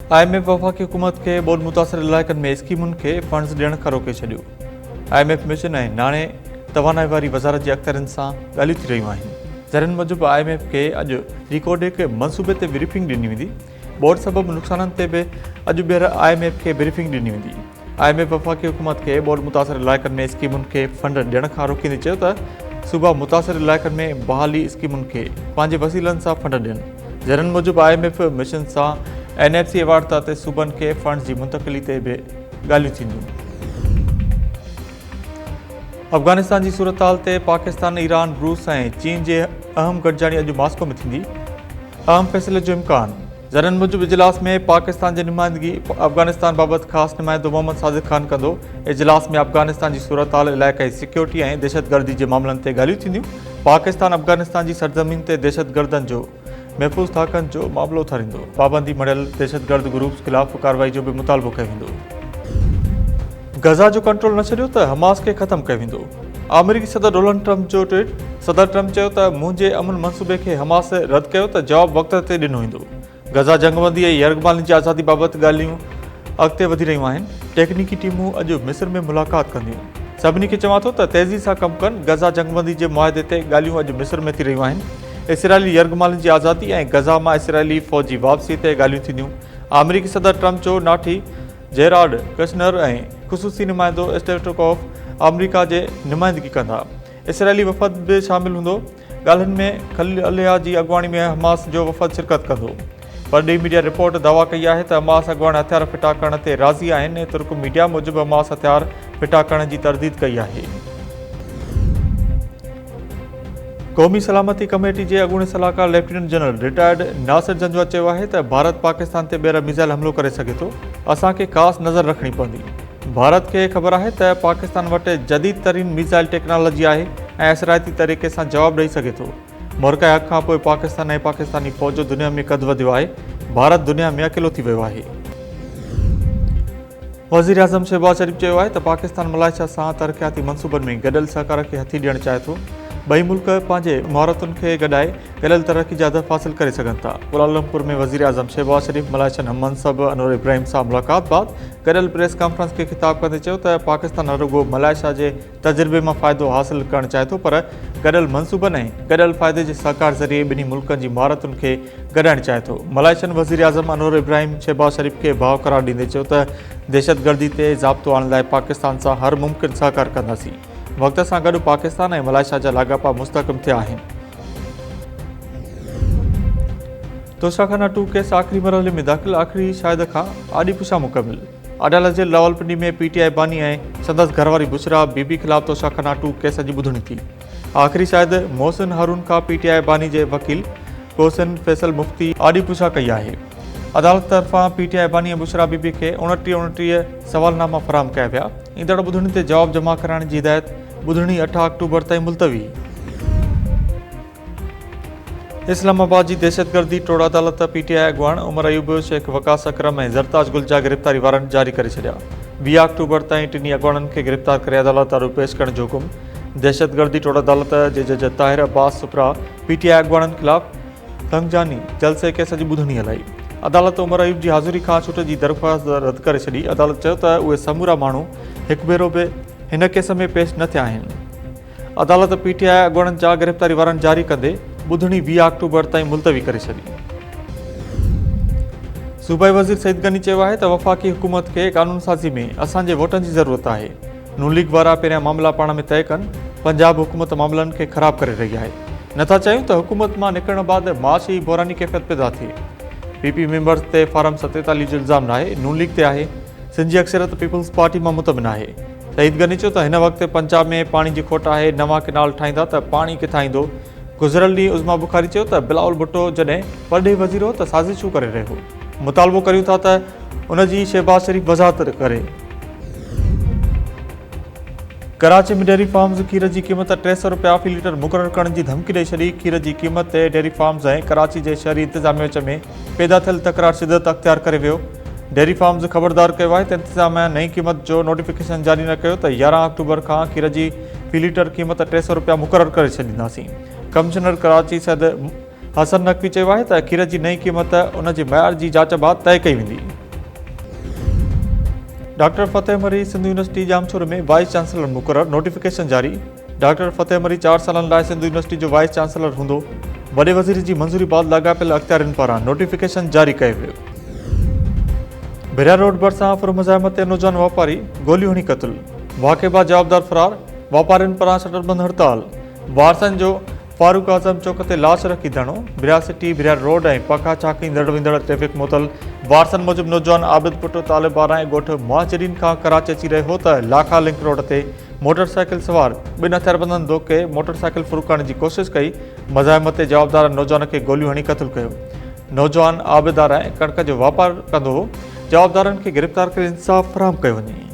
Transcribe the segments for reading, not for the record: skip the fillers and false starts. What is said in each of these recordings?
IMF वफ़ाक़ी हुकूमत के ॿोॾि मुतासिर इलाइक़नि में स्कीमुनि खे फंड्स ॾियण खां रोके छॾियो। IMF मिशन ऐं नाणे तवानाई वारी वज़ारत जे अख़्तरनि सां ॻाल्हियूं थी रहियूं आहिनि। ज़रियनि मूजिबि IMF खे अॼु रिकॉर्डिक मंसूबे ते ब्रीफिंग ॾिनी वेंदी। ॿोॾि सबबि नुक़साननि ते बि अॼु ॿीहर IMF खे ब्रीफिंग ॾिनी वेंदी। IMF वफ़ाक़ी हुकूमत खे ॿोॾि मुतासिर इलाइक़नि में स्कीमुनि खे फंड ॾियण खां रोकींदे चयो त सूबा मुतासिर इलाइक़नि में बहाली स्कीमुनि खे पंहिंजे वसीलनि सां फंड ॾियनि। ज़रियनि मूजिबि IMF मिशन सां NFC अवार्ड ते सूबनि खे फंड्स जी मुंतक़िली ते बि ॻाल्हियूं थींदियूं। अफ़गानिस्तान जी सूरत हाल ते पाकिस्तान, ईरान, रूस ऐं चीन जे अहम गॾिजाणी अॼु मॉस्को में थींदी। अहम फ़ैसिले जो इम्कान। ज़रियनि मूजिबि इजलास में पाकिस्तान जी नुमाइंदगी अफ़गानिस्तान बाबति ख़ासि नुमाइंदो मोहम्मद सादिक ख़ान कंदो। इजलास में अफ़गानिस्तान जी सूरत हाल, इलाइक़ाई सिक्योरिटी ऐं दहशतगर्दी जे मामलनि ते ॻाल्हियूं थींदियूं। पाकिस्तान अफ़गानिस्तान जी सरज़मीन ते दहशतगर्दनि जो महफ़ूज़ ठाकनि जो मामिलो उथारींदो। पाबंदी मढ़ियल दहशतगर्द ग्रुप्स ख़िलाफ़ कार्रवाई जो बि मुतालबो कयो वेंदो। गज़ा जो कंट्रोल न छॾियो त हमास खे ख़तमु कयो वेंदो। अमेरिकी सदर डोनाल्ड ट्रंप जो ट्वीट। सदर ट्रंप चयो त मुंहिंजे अमन मंसूबे खे हमास रद्द कयो त जवाबु वक़्त ते ॾिनो वेंदो। गज़ा जंगबंदी ऐं यरगमालिन जी आज़ादी बाबति ॻाल्हियूं अॻिते वधी रहियूं आहिनि। टेक्निकी टीमूं अॼु मिस्र में मुलाक़ात कंदियूं। सभिनी खे चवां थो त तेज़ी सां कमु कनि। गज़ा जंगबंदी जे मुआदे ते ॻाल्हियूं अॼु मिस्र में थी रहियूं आहिनि। इसराइली यरगमालिन जी आज़ादी ऐं गज़ा मां इसराइली फ़ौज जी वापसी ते ॻाल्हियूं थींदियूं। अमेरिकी सदर ट्रंप जो नाठी जेराड कुशनर ऐं ख़ुसूसी नुमाइंदो स्टेट ऑफ अमेरिका जे नुमाइंदगी कंदा। इसराइली वफ़द बि शामिल हूंदो। ॻाल्हियुनि में खलील अलिया जी अॻुवाणी में हमास जो वफ़द शिरकत कंदो। परॾेही मीडिया रिपोर्ट दावा कई आहे त हमास अॻुवाण हथियार फिटा करण ते राज़ी आहिनि। तुर्क मीडिया मूजिबि हमास हथियार फिटा करण जी तरदीद कई आहे। क़ौमी सलामती कमेटी जे अॻूणे सलाहकार लेफ्टिनेंट जनरल रिटायर्ड नासिर जंजवा चयो आहे त भारत पाकिस्तान ते ॿीहर मिसाइल हमिलो करे सघे थो। असांखे ख़ासि नज़र रखणी पवंदी। भारत खे ख़बर आहे त पाकिस्तान वटि जदीद तरीन मिसाइल टेक्नोलॉजी आहे ऐं असराइती तरीक़े सां जवाबु ॾेई सघे थो। मुल्क़ हक़ खां पोइ पाकिस्तान ऐं पाकिस्तानी फ़ौज जो दुनिया में कदु वधियो आहे। भारत दुनिया में अकेलो थी वियो आहे। वज़ीर आज़म शहबाज शरीफ़ चयो आहे त पाकिस्तान मलाइशिया सां तरक़ियाती मंसूबनि में गॾियल सहकार खे हथी ॾियणु चाहे थो। ॿई मुल्क पंहिंजे महारतुनि खे गॾाए गॾियल तरक़ी जा हदफ़ हासिल करे सघनि था। कुआलालंपुर में वज़ीर आज़म शहबाज शरीफ़ मलाइशियन हम मनसब अनवर इब्राहिम सां मुलाक़ात बाद गॾियल प्रेस कॉन्फ्रेंस खे ख़िताब कंदे चयो त पाकिस्तान रुॻो मलाइशिया जे तजुर्बे मां फ़ाइदो हासिल करणु चाहे थो, पर गॾियल मंसूबनि ऐं गॾियल फ़ाइदे जे सहकार ज़रिए ॿिन्ही मुल्कनि जी महारतुनि खे गॾाइणु चाहे थो। मलाइशियन वज़ीर आज़म अनवर इब्राहिम शहबाज शरीफ़ खे भाउ करार ॾींदे चयो त दहशतगर्दी ते ज़ाब्तो आणण लाइ पाकिस्तान सां हर मुमकिन सहकार कंदासीं। वक़्त सां गॾु पाकिस्तान ऐं मलाइशिया जा लाॻापा मुस्तहकम थिया आहिनि। तोशाखाना 2 केस आख़िरी मरहले में दाख़िल। आख़िरी शाहिद खां आॾी पुछा मुकमिल। अदालत जे रावलपिंडी में PTI बानी ऐं संदसि घरवारी बुशरा बीबी ख़िलाफ़ तोशाखाना 2 केस जी ॿुधणी थी। आख़िरी शाहिद मोहसिन हारून खां PTI बानी जे वकील कोहसिन फैसल मुफ्ती आॾी पुछा कई आहे। अदालत तरफ़ां PTI बानी ऐं बुशरा बीबी खे 29 सवालनामा फ़राहम कया विया। ईंदड़ ॿुधणी ते जवाबु जमा कराइण जी हिदायत। ॿुधणी 8 अक्टूबर ताईं मुलतवी। इस्लामाबाद जी दहशतगर्दी टोड़ अदालत PTI अॻुवाण उमर अयूब, शेख वकास अकरम ऐं ज़रताज गुल जा गिरफ़्तारी वारंट जारी करे छॾिया। 20 अक्टूबर ताईं टिनी अॻुवाणनि खे गिरफ़्तार करे अदालत आरो पेश करण जो हुकुम। दहशतगर्दी टोड़ अदालत जे जज ताहिर अब्बास सुपरा PTI अॻुवाणनि ख़िलाफ़ तंगजानी जलसे केस जी ॿुधणी हलाई। अदालत उमर अयूब जी हाज़ुरी खां छुट जी दरख़्वास्त रद्द करे छॾी। अदालत चयो त उहे समूरा माण्हू हिकु भेरो बि हिन केस में पेश न थिया आहिनि। अदालत PTI अॻुवाणनि जा गिरफ़्तारी वारंट जारी कंदे ॿुधणी 20 अक्टूबर ताईं मुलतवी करे छॾी। सूबाई वज़ीर सईद गनी चयो आहे त वफ़ाक़ी हुकूमत खे क़ानून साज़ी में असांजे वोटनि जी ज़रूरत आहे। नून लीग वारा पहिरियां मामला पाण में तइ कनि। पंजाब हुकूमत मामलनि खे ख़राब करे रही आहे। नथा चाहियूं त हुकूमत मां निकिरण बाद माशी बहिरानी कैफ़ियत पैदा थिए। PP मेंबर्स ते फारम 47 जो इल्ज़ाम न आहे, नून लीग ते आहे। सिंध जी अक्सरियत पीपल्स पार्टी मां मुतमिन आहे। सईद गनी चयो त हिन वक़्तु पंजाब में पाणी जी खोट आहे। नवां किनाल ठाहींदा त पाणी किथां ईंदो। गुज़िरियल ॾींहुं उज़मा बुखारी चयो त बिलावल भुट्टो जॾहिं परॾेही वज़ीर हो त साज़िशूं करे रहियो। मुतालबो करियूं था त उनजी शहबाज शरीफ़ वज़ाहत करे। कराची में डेयरी फार्म्स खीर जी क़ीमत 300 रुपया फ़ी लीटर मुक़ररु करण जी धमकी ॾेई छॾी। खीर जी क़ीमत ते डेयरी फार्म्स ऐं कराची जे शहरी इंतिज़ामिया विच में पैदा थियल तकरार शिदत अख़्तियार करे वियो। डेयरी फार्म्स ख़बरदार कयो आहे त इंतिज़ामिया नई क़ीमत जो नोटिफिकेशन जारी न कयो त 11 अक्टूबर खां खीर जी फ़ी लीटर क़ीमत 300 रुपया मुक़ररु करे छॾींदासीं। कमिश्नर कराची सैद हसन नक़वी चयो आहे त खीर जी नई क़ीमत उन जे मयार जी जांच बाद तइ कई वेंदी। डॉक्टर फतेह मरी सिंध यूनिवर्सिटी जामछोर में वाइस चांसलर मुक़रर, नोटिफिकेशन जारी। डॉक्टर फतेह मरी 4 सालनि लाइ सिंध यूनिवर्सिटी जो वाइस चांसलर हूंदो। वॾे वज़ीर जी मंज़ूरी बाद लाॻापियल अख़्तियारनि पारां नोटिफिकेशन जारी कयो वियो। बिरिया रोड भरिसां फुर मुज़ाहिमत ते नौजवान वापारी गोलियूं हणी क़त्ल। वाक़े बाद जवाबदार फरार, वापारियुनि पारां शटरबंद हड़ताल। वारसनि जो फारूक आज़म चौक ते लाश रखी धरणो। बिरिया सिटी, बिरिया रोड ऐं पका चाकी ईंदड़ वेंदड़ ट्रैफ़िक मुअतल। वारसनि मूजिबि नौजवान आबिद पुट तालिबान ऐं ॻोठ मुहाजिरीन खां कराची अची रहियो हो त लाखा लिंक रोड ते मोटरसाइकिल सवार 2 हथियारबंदनि धोखे मोटरसाइकिल फुरकाइण जी कोशिशि कई। मुज़ाहिमत ते जवाबदार नौजवान खे गोलियूं हणी क़त्ल कयो। नौजवान आबिदार ऐं कणक जो वापारु कंदो हो। जवाबदारनि खे गिरफ़्तार करे इंसाफ़ फराहम कयो वञे।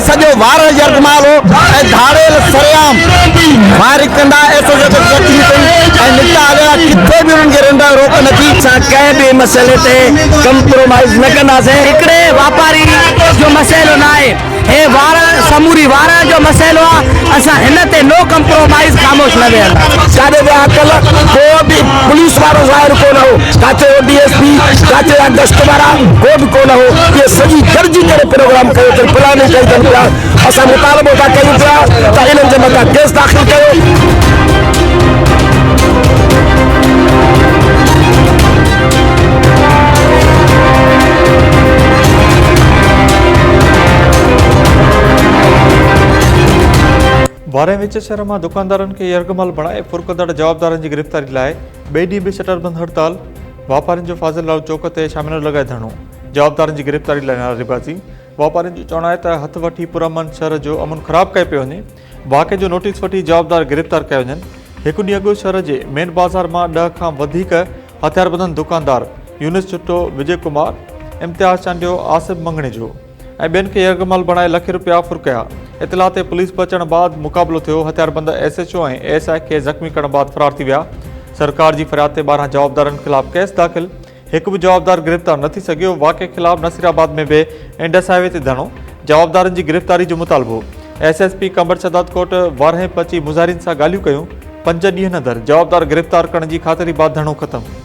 सॼो वार यरगमाल हो ऐं धाड़ेल सरेआम फायरिंग कंदा ऐं निकिता अॻियां किथे बि उन्हनि खे रिंड रोक न थी। असां कंहिं बि मसइले ते कंप्रोमाइज़ न कंदासीं। हिकिड़े वापारी जो मसइलो न आहे, हे वार समूरी वार जो मसइलो आहे। असां हिन ते नो कंप्रोमाइज़ ख़ामोश न वेहंदा। काॾे विया कल्ह को बि पुलिस वारो ज़ाहिर कोन हो, काथे DSP, काथे गश्त वारा को बि कोन हो। इहे सॼी गॾिजी करे प्रोग्राम कयो अथनि, प्लानिंग कई अथनि। असां मुतालबो था कयूं पिया त इन्हनि जे मथां केस दाख़िल कयो। वारे विच शहर में दुकानदारनि खे यरगमाल बणाए फुरकंदड़ जवाबदारनि जी गिरफ़्तारी लाइ ॿिए ॾींहुं बि शटरबंद हड़ताल। वापारियुनि जो फाज़िल राव चौक ते शामिल लॻाए धरणो। जवाबदारनि जी गिरफ़्तारी लाइ नारेबाज़ी। वापारियुनि जो चवणु आहे त हथ वठी पुरअमन शहर जो अमन ख़राब कयो पियो वञे। वाक़े जो नोटिस वठी जवाबदार गिरफ़्तार कया वञनि। हिकु ॾींहुं अॻु शहर जे मेन बाज़ार मां 10 खां वधीक हथियारबंदनि दुकानदार यूनिस चुट्टो, विजय कुमार, इम्तियाज़ चांडियो, आसिफ मंगणे जो ऐं ॿियनि खे यरगमाल बणाए लख रुपया फुरकिया। इतला ते पुलिस पहुचण बाद मुक़ाबिलो थियो। हथियारबंद SHO ऐं ASI खे ज़ख़्मी करण बाद फरार थी विया। सरकार जी फरियाद ते 12 जवाबदारनि ख़िलाफ़ केस दाख़िल। हिकु बि जवाबदार गिरफ़्तार न थी सघियो। वाक़े ख़िलाफ़ नसीराबाद में बि इंडस हाईवे ते धरणो। जवाबदारनि जी गिरफ़्तारी जो मुतालबो। SSP कंबर शदात कोट वारहे पची मुज़ाहिरीन सां ॻाल्हियूं कयूं। 5 ॾींहं अंदरि जवाबदार गिरफ़्तार करण जी ख़ातिरी बाद धरणो ख़तमु।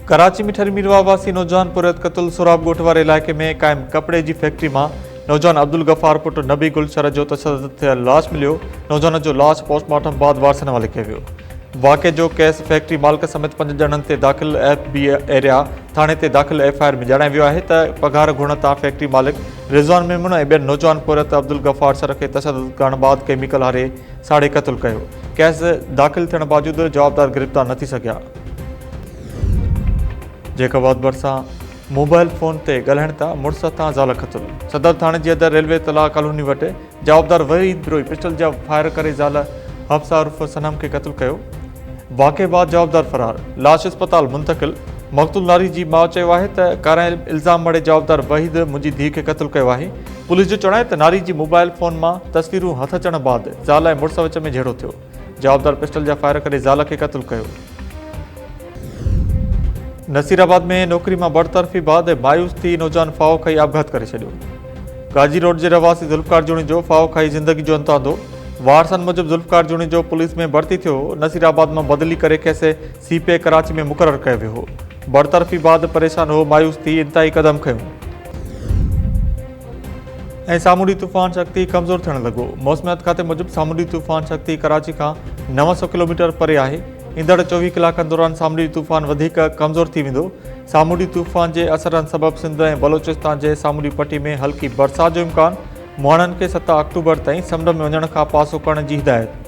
कराची में ठरी मीरवा वासी नौजवान पुरत कतुल सुराब ॻोठ वारे इलाइक़े में क़ाइम कपिड़े जी फैक्ट्री मां नौजवान अब्दुल गफ़ार पुट नबी गुलशर जो तशद्दुद थियल लाश मिलियो। नौजवान जो लाश पोस्टमार्टम बाद वारसनि हवाले कयो वियो। वाक़े जो केस फैक्ट्री मालिक समेत 5 ॼणनि ते दाख़िल FB एरिया थाणे ते दाख़िल FIR में ॼाणायो वियो आहे त पघार घुरण तां फैक्ट्री मालिक रिज़वान मेमून ऐं ॿियनि नौजवान पुरत अब्दुल गफ़ार सर खे तशद्दुद करण बाद केमिकल हारे साड़े क़त्ल कयो। केस दाख़िल थियण बावजूदि जवाबदार गिरफ़्तार न थी सघिया। जेकाबाद भरिसां मोबाइल फ़ोन ते ॻाल्हाइण तां मुड़ुस तां ज़ाल क़त्ल। सदर थाणे जे अंदरि रेलवे तला कॉलोनी वटि जवाबदार वहीद बिरोई पिस्टल जा फायर करे ज़ाल हफ्सा उर्फ़ सनम खे क़त्ल कयो। वाक़े बाद जवाबदार फरार, लाश अस्पताल मुंतक़िल। मक़तूल नारी जी माउ चयो आहे त काराइल इल्ज़ाम मड़े जवाबदार वहीद मुंहिंजी धीउ खे क़त्ल कयो आहे। पुलिस जो चवणु आहे त नारी जी मोबाइल फ़ोन मां तस्वीरूं हथ अचण बाद ज़ाल ऐं मुड़ुस विच में झेड़ो थियो। जवाबदार पिस्टल जा फायर करे ज़ाल खे क़त्ल कयो। नसीराबाद में नौकरी मां बरतरफ़ी बाद मायूस थी नौजवान फाओ खाई आपघात करे छॾियो। गाजी रोड जे रहवासी ज़ुल्फ़कार जूणी जो फाओ खाई ज़िंदगी जो अंत आंदो। वारसनि मूजिबि ज़ुल्फ़कार जूणी जो पुलिस में भर्ती थियो। नसीराबाद मां बदिली करे खेसि CPI कराची में मुक़ररु कयो वियो हो। बरतरफ़ी बाद परेशान हो, मायूस थी इंतहाई क़दम खयूं ऐं सामूंडी तूफ़ान शक्ति कमज़ोर थियणु लॻो। मौसमियात खाते मूजिबि सामूंडी तूफ़ान शक्ति कराची खां 900 किलोमीटर परे आहे। ईंदड़ 24 कलाकनि दौरान सामूंडी तूफ़ान वधीक कमज़ोर थी वेंदो। सामूंडी तूफ़ान जे असरनि सबबि सिंध ऐं बलोचिस्तान जे सामूंडी पटी में हल्की बरसाति जो इम्कान। मुहाणनि खे 7 अक्टूबर ताईं समुंड में वञण खां पासो करण जी हिदायत।